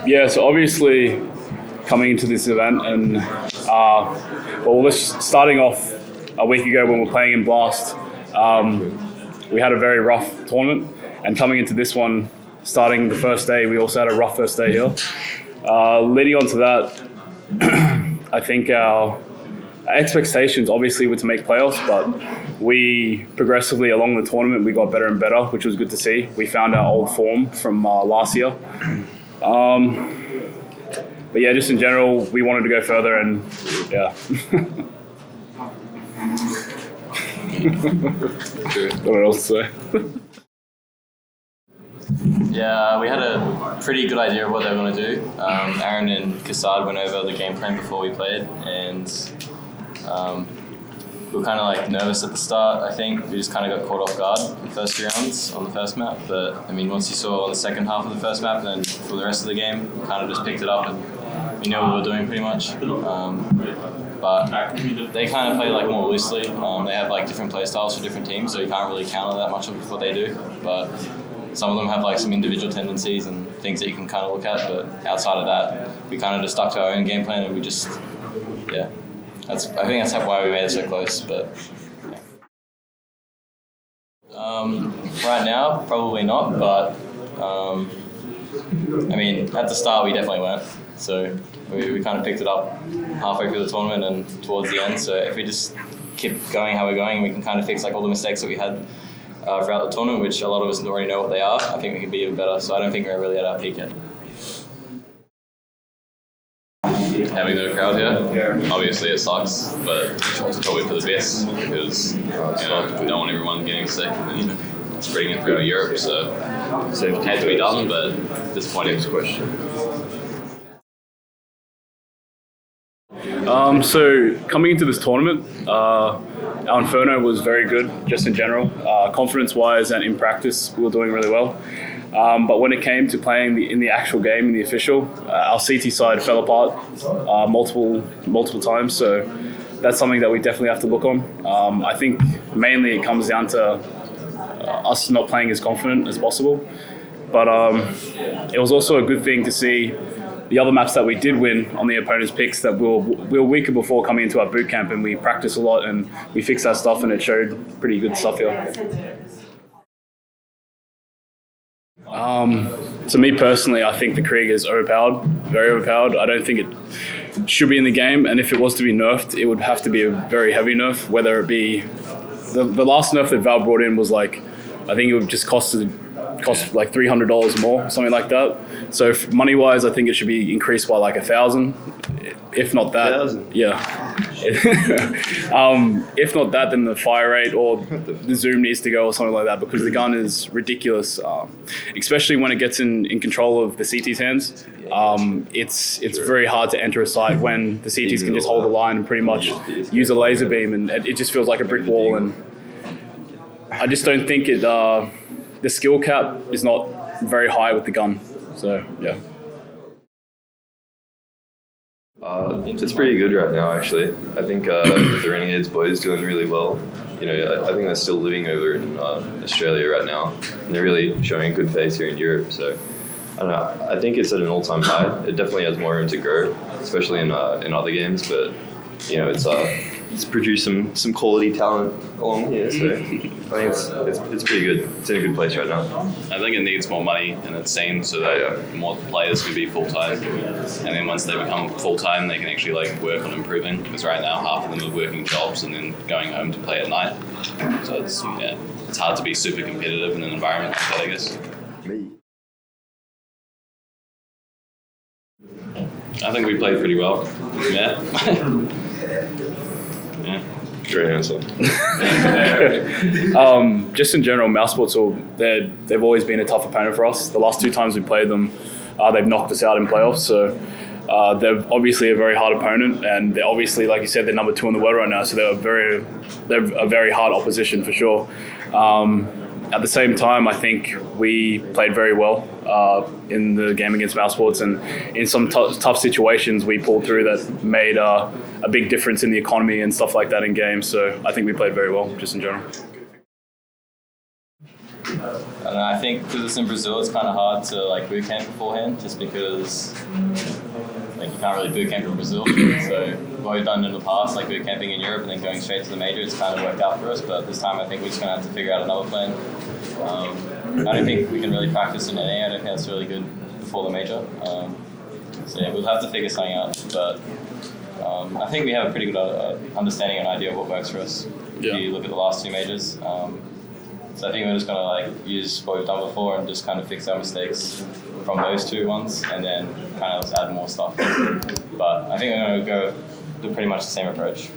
Yeah, so obviously coming into this event and starting off a week ago when we were playing in Blast, we had a very rough tournament, and coming into this one, starting the first day, we also had a rough first day here. Leading on to that, I think our expectations obviously were to make playoffs, but we progressively along the tournament, we got better and better, which was good to see. We found our old form from last year. But yeah, just in general, we wanted to go further, and yeah. What else to say? Yeah, we had a pretty good idea of what they were going to do. Aaron and Kassad went over the game plan before we played, and we were kind of like nervous at the start. I think we just kind of got caught off guard in the first few rounds on the first map. But I mean, once you saw on the second half of the first map, and then for the rest of the game, we kind of just picked it up and we knew what we were doing pretty much. But they kind of play like more loosely. They have like different play styles for different teams, so you can't really counter that much of what they do. But some of them have like some individual tendencies and things that you can kind of look at. But outside of that, we kind of just stuck to our own game plan, and we just, yeah. I think that's why we made it so close. But yeah. Right now, probably not. But I mean, at the start, we definitely weren't. So we kind of picked it up halfway through the tournament and towards the end. So if we just keep going how we're going, we can kind of fix like all the mistakes that we had throughout the tournament, which a lot of us already know what they are. I think we can be even better. So I don't think we're really at our peak yet. Having no crowd here, obviously it sucks, but it's probably for the best because we don't want everyone getting sick and spreading it throughout Europe. So it had to be done, but disappointing. Next question. So coming into this tournament, our Inferno was very good, just in general. Confidence-wise and in practice, we were doing really well. But when it came to playing in the actual game, in the official, our CT side fell apart multiple times. So that's something that we definitely have to look on. I think mainly it comes down to us not playing as confident as possible. But it was also a good thing to see the other maps that we did win on the opponent's picks, that we were weaker before coming into our boot camp, and we practiced a lot and we fixed our stuff, and it showed pretty good stuff here. To me personally, I think the Krieg is overpowered, very overpowered. I don't think it should be in the game, and if it was to be nerfed, it would have to be a very heavy nerf, whether it be the last nerf that Val brought in was like, I think it would just cost like $300 more, something like that. So money-wise, I think it should be increased by like 1,000, if not that. 1,000? Yeah. If not that, then the fire rate or the zoom needs to go or something like that, because the gun is ridiculous, especially when it gets in control of the CT's hands. It's very hard to enter a site when the CTs can just hold the line and pretty much use a laser beam, and it just feels like a brick wall. And I just don't think it. The skill cap is not very high with the gun, so yeah. It's pretty good right now, actually. I think the Renegades boys doing really well. You know, I think they're still living over in Australia right now, and they're really showing a good face here in Europe. So I don't know. I think it's at an all-time high. It definitely has more room to grow, especially in other games. But you know, it's produced some quality talent along here. So I think it's pretty good. It's in a good place right now. I think it needs more money in its scene so that more players can be full-time, and then once they become full-time, they can actually like work on improving, because right now half of them are working jobs and then going home to play at night. So it's hard to be super competitive in an environment like that, I guess. I think we played pretty well. Yeah. Yeah. Great answer. Just in general, MOUSESPORTS, they've always been a tough opponent for us. The last 2 times we played them, they've knocked us out in playoffs. So they're obviously a very hard opponent, and they're obviously, like you said, they're number 2 in the world right now. So they're a very hard opposition for sure. At the same time, I think we played very well in the game against MOUSESPORTS, and in some tough situations we pulled through that made a big difference in the economy and stuff like that in games. So I think we played very well, just in general. I And I think because it's in Brazil, it's kind of hard to like boot camp beforehand, just because like you can't really boot camp in Brazil. So what we've done in the past, like boot camping in Europe and then going straight to the major, it's kind of worked out for us. But this time, I think we're just going to have to figure out another plan. I don't think we can really practice in NA. I don't think that's really good before the major. So yeah, we'll have to figure something out. But I think we have a pretty good understanding and idea of what works for us. Yeah. If you look at the last two majors. So I think we're just going to like use what we've done before and just kind of fix our mistakes from those two ones, and then kind of add more stuff. But I think we're going to go with pretty much the same approach.